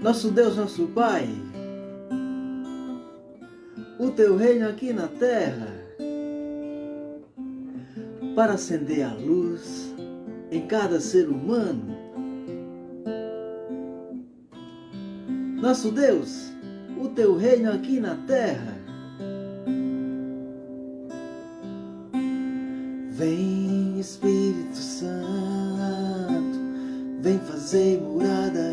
Nosso Deus, nosso Pai, o Teu reino aqui na terra, para acender a luz em cada ser humano. Nosso Deus, o Teu reino aqui na terra. Vem, Espírito Santo, vem fazer morada